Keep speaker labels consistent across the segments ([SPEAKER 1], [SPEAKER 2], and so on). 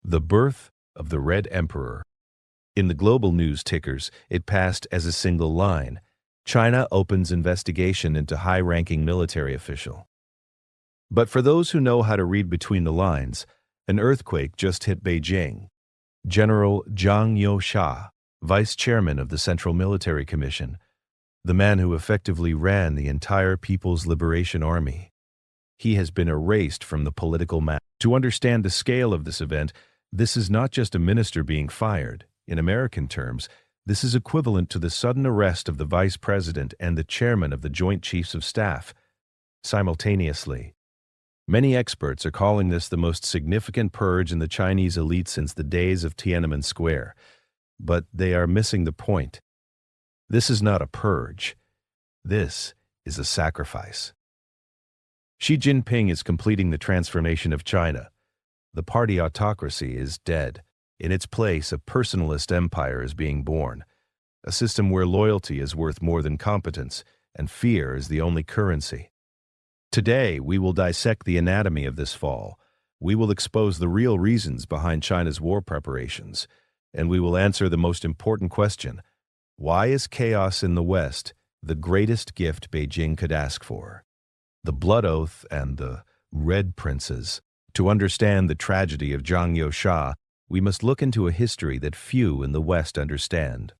[SPEAKER 1] The birth of the Red Emperor. In the global news tickers, it passed as a single line. China opens investigation into high-ranking military official. But for those who know how to read between the lines, an earthquake just hit Beijing. General Zhang Youxia, vice chairman of the Central Military Commission, the man who effectively ran the entire People's Liberation Army. He has been erased from the political map. To understand the scale of this event, this is not just a minister being fired. In American terms, this is equivalent to the sudden arrest of the vice president and the chairman of the Joint Chiefs of Staff simultaneously. Many experts are calling this the most significant purge in the Chinese elite since the days of Tiananmen Square. But they are missing the point. This is not a purge. This is a sacrifice. Xi Jinping is completing the transformation of China. The party autocracy is dead. In its place, a personalist empire is being born, a system where loyalty is worth more than competence, and fear is the only currency. Today, we will dissect the anatomy of this fall. We will expose the real reasons behind China's war preparations, and we will answer the most important question: why is chaos in the West the greatest gift Beijing could ask for? The blood oath and the red princes. To understand the tragedy of Zhang Youxia, we must look into a history that few in the West understand.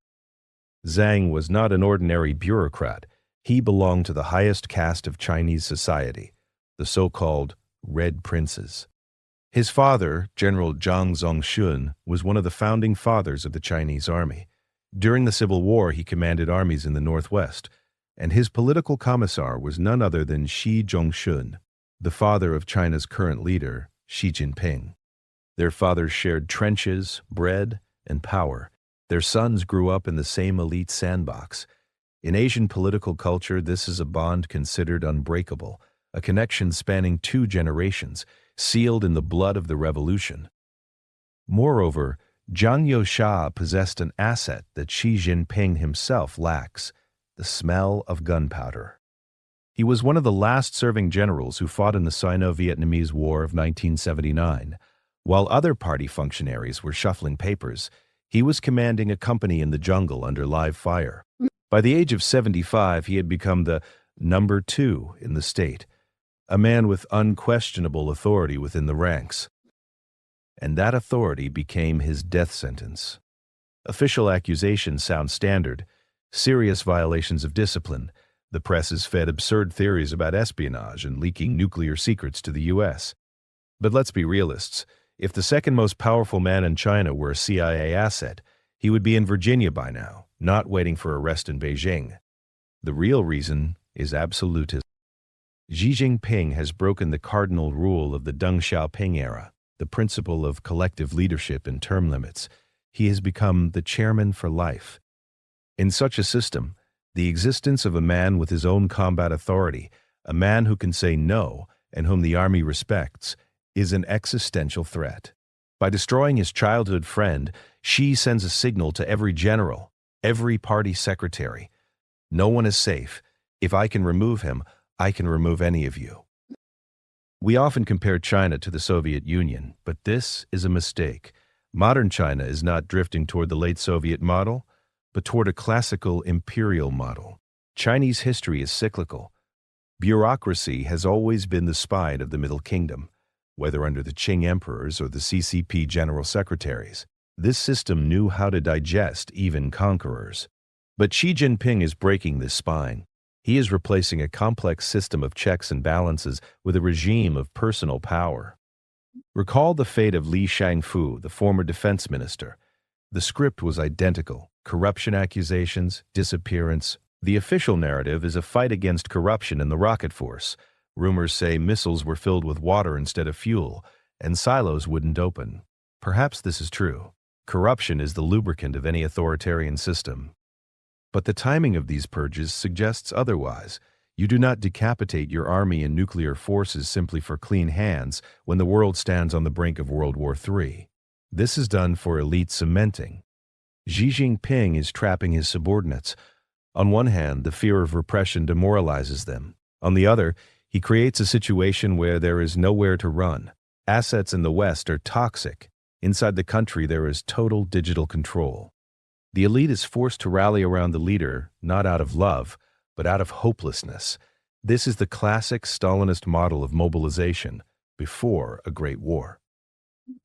[SPEAKER 1] Zhang was not an ordinary bureaucrat. He belonged to the highest caste of Chinese society, the so-called Red Princes. His father, General Zhang Zongxun, was one of the founding fathers of the Chinese army. During the Civil War, he commanded armies in the Northwest, and his political commissar was none other than Shi Zhongxun, the father of China's current leader, Xi Jinping. Their fathers shared trenches, bread, and power. Their sons grew up in the same elite sandbox. In Asian political culture, this is a bond considered unbreakable, a connection spanning 2 generations, sealed in the blood of the revolution. Moreover, Zhang Youxia possessed an asset that Xi Jinping himself lacks: the smell of gunpowder. He was one of the last serving generals who fought in the Sino-Vietnamese War of 1979. While other party functionaries were shuffling papers, he was commanding a company in the jungle under live fire. By the age of 75, he had become the number 2 in the state, a man with unquestionable authority within the ranks. And that authority became his death sentence. Official accusations sound standard: serious violations of discipline. The press is fed absurd theories about espionage and leaking nuclear secrets to the U.S. But let's be realists. If the second most powerful man in China were a CIA asset, he would be in Virginia by now, not waiting for arrest in Beijing. The real reason is absolutism. Xi Jinping has broken the cardinal rule of the Deng Xiaoping era, the principle of collective leadership and term limits. He has become the chairman for life. In such a system, the existence of a man with his own combat authority, a man who can say no and whom the army respects, is an existential threat. By destroying his childhood friend, Xi sends a signal to every general, every party secretary: no one is safe. If I can remove him, I can remove any of you. We often compare China to the Soviet Union, but this is a mistake. Modern China is not drifting toward the late Soviet model, but toward a classical imperial model. Chinese history is cyclical. Bureaucracy has always been the spine of the Middle Kingdom, whether under the Qing emperors or the CCP general secretaries. This system knew how to digest even conquerors. But Xi Jinping is breaking this spine. He is replacing a complex system of checks and balances with a regime of personal power. Recall the fate of Li Shangfu, the former defense minister. The script was identical: corruption accusations, disappearance. The official narrative is a fight against corruption in the rocket force. Rumors say missiles were filled with water instead of fuel, and silos wouldn't open. Perhaps this is true. Corruption is the lubricant of any authoritarian system. But the timing of these purges suggests otherwise. You do not decapitate your army and nuclear forces simply for clean hands when the world stands on the brink of World War III. This is done for elite cementing. Xi Jinping is trapping his subordinates. On one hand, the fear of repression demoralizes them. On the other, he creates a situation where there is nowhere to run. Assets in the West are toxic. Inside the country, there is total digital control. The elite is forced to rally around the leader, not out of love, but out of hopelessness. This is the classic Stalinist model of mobilization before a great war.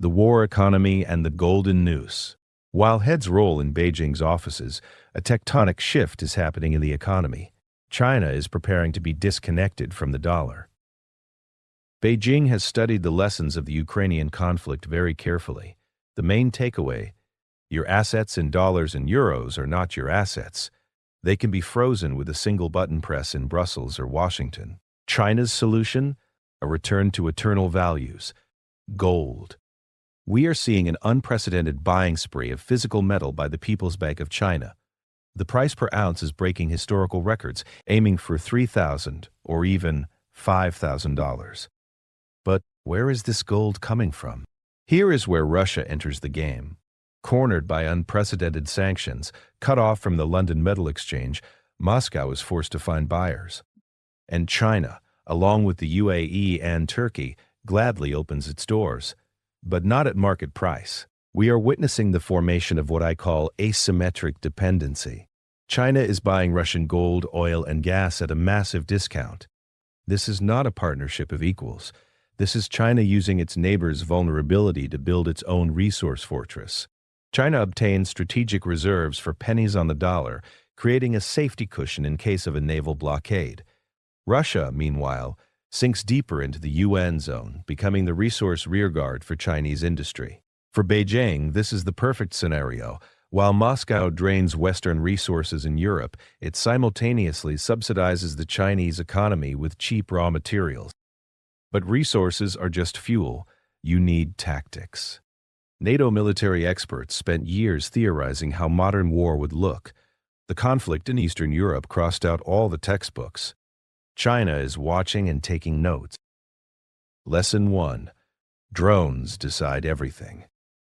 [SPEAKER 1] The war economy and the golden noose. While heads roll in Beijing's offices, a tectonic shift is happening in the economy. China is preparing to be disconnected from the dollar. Beijing has studied the lessons of the Ukrainian conflict very carefully. The main takeaway: your assets in dollars and euros are not your assets. They can be frozen with a single button press in Brussels or Washington. China's solution? A return to eternal values. Gold. We are seeing an unprecedented buying spree of physical metal by the People's Bank of China. The price per ounce is breaking historical records, aiming for $3,000 or even $5,000. But where is this gold coming from? Here is where Russia enters the game. Cornered by unprecedented sanctions, cut off from the London Metal Exchange, Moscow is forced to find buyers. And China, along with the UAE and Turkey, gladly opens its doors. But not at market price. We are witnessing the formation of what I call asymmetric dependency. China is buying Russian gold, oil, and gas at a massive discount. This is not a partnership of equals. This is China using its neighbor's vulnerability to build its own resource fortress. China obtains strategic reserves for pennies on the dollar, creating a safety cushion in case of a naval blockade. Russia, meanwhile, sinks deeper into the UN zone, becoming the resource rearguard for Chinese industry. For Beijing, this is the perfect scenario. While Moscow drains Western resources in Europe, it simultaneously subsidizes the Chinese economy with cheap raw materials. But resources are just fuel. You need tactics. NATO military experts spent years theorizing how modern war would look. The conflict in Eastern Europe crossed out all the textbooks. China is watching and taking notes. Lesson 1. Drones decide everything.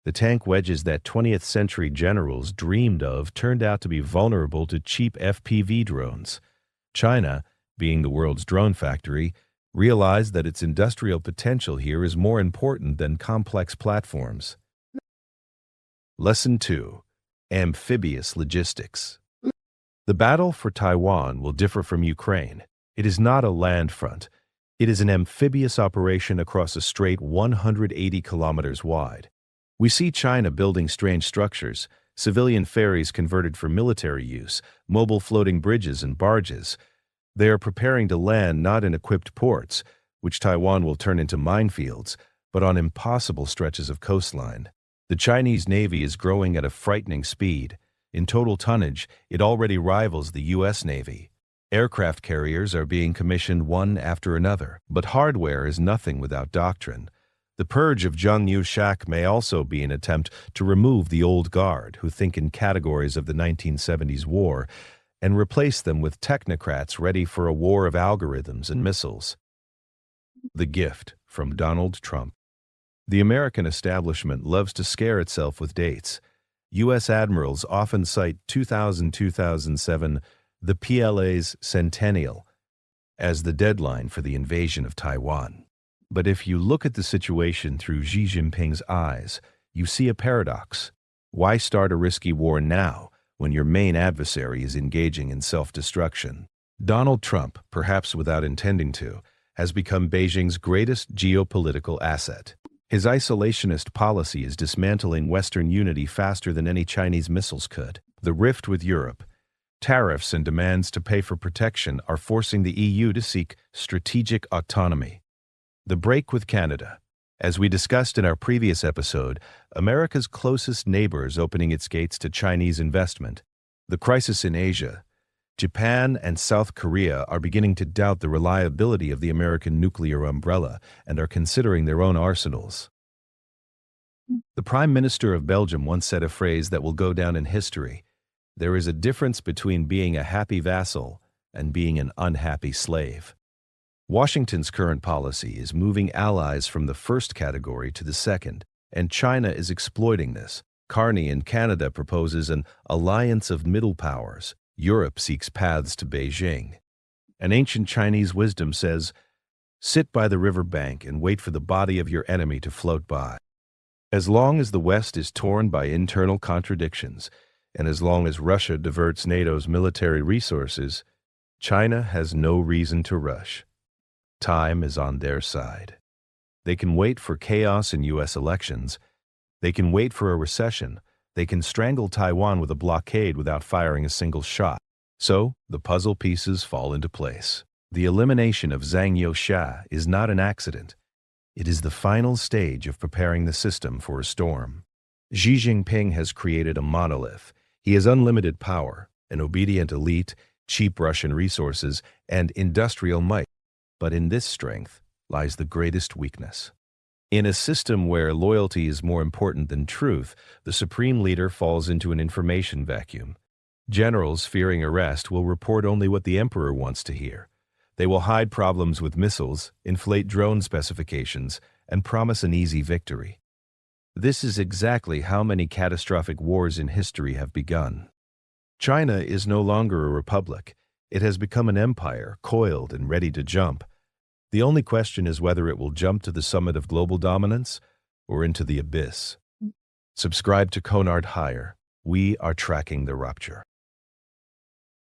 [SPEAKER 1] The tank wedges that 20th century generals dreamed of turned out to be vulnerable to cheap FPV drones. China, being the world's drone factory, realized that its industrial potential here is more important than complex platforms. Lesson 2. Amphibious logistics. The battle for Taiwan will differ from Ukraine. It is not a land front. It is an amphibious operation across a strait 180 kilometers wide. We see China building strange structures, civilian ferries converted for military use, mobile floating bridges and barges. They are preparing to land not in equipped ports, which Taiwan will turn into minefields, but on impossible stretches of coastline. The Chinese Navy is growing at a frightening speed. In total tonnage, it already rivals the U.S. Navy. Aircraft carriers are being commissioned one after another, but hardware is nothing without doctrine. The purge of Zhang Youxia may also be an attempt to remove the old guard who think in categories of the 1970s war and replace them with technocrats ready for a war of algorithms and missiles. The gift from Donald Trump. The American establishment loves to scare itself with dates. U.S. admirals often cite 2000-2007, the PLA's centennial, as the deadline for the invasion of Taiwan. But if you look at the situation through Xi Jinping's eyes, you see a paradox. Why start a risky war now when your main adversary is engaging in self-destruction? Donald Trump, perhaps without intending to, has become Beijing's greatest geopolitical asset. His isolationist policy is dismantling Western unity faster than any Chinese missiles could. The rift with Europe, tariffs and demands to pay for protection are forcing the EU to seek strategic autonomy. The break with Canada. As we discussed in our previous episode, America's closest neighbor is opening its gates to Chinese investment. The crisis in Asia. Japan and South Korea are beginning to doubt the reliability of the American nuclear umbrella and are considering their own arsenals. The Prime Minister of Belgium once said a phrase that will go down in history. There is a difference between being a happy vassal and being an unhappy slave. Washington's current policy is moving allies from the first category to the second, and China is exploiting this. Carney in Canada proposes an alliance of middle powers. Europe seeks paths to Beijing. An ancient Chinese wisdom says, "Sit by the river bank and wait for the body of your enemy to float by." As long as the West is torn by internal contradictions, and as long as Russia diverts NATO's military resources, China has no reason to rush. Time is on their side. They can wait for chaos in U.S. elections. They can wait for a recession. They can strangle Taiwan with a blockade without firing a single shot. So, the puzzle pieces fall into place. The elimination of Zhang Youxia is not an accident. It is the final stage of preparing the system for a storm. Xi Jinping has created a monolith. He has unlimited power, an obedient elite, cheap Russian resources, and industrial might. But in this strength lies the greatest weakness. In a system where loyalty is more important than truth, the supreme leader falls into an information vacuum. Generals, fearing arrest, will report only what the emperor wants to hear. They will hide problems with missiles, inflate drone specifications, and promise an easy victory. This is exactly how many catastrophic wars in history have begun. China is no longer a republic. It has become an empire, coiled and ready to jump. The only question is whether it will jump to the summit of global dominance or into the abyss. Subscribe to Conard Hire. We are tracking the rupture.